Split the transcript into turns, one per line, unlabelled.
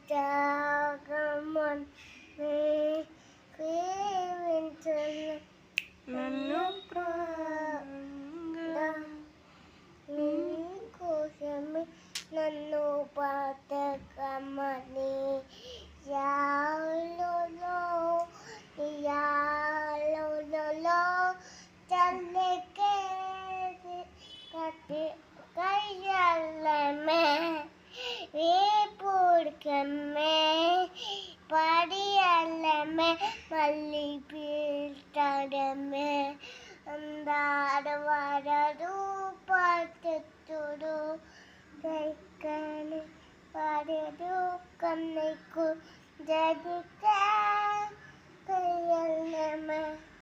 త్యాగమన్ నన్ను కోసమే నన్ను బతకమని యాలలో చల్లకే కయ్యాలమే వేపుడికమ్మే పడియాలమే మళ్ళీ పీల్చడమే అందాడవాడరు పట్టుడు దైకని పడదు కన్నైకు జడితే కయ్యాలమే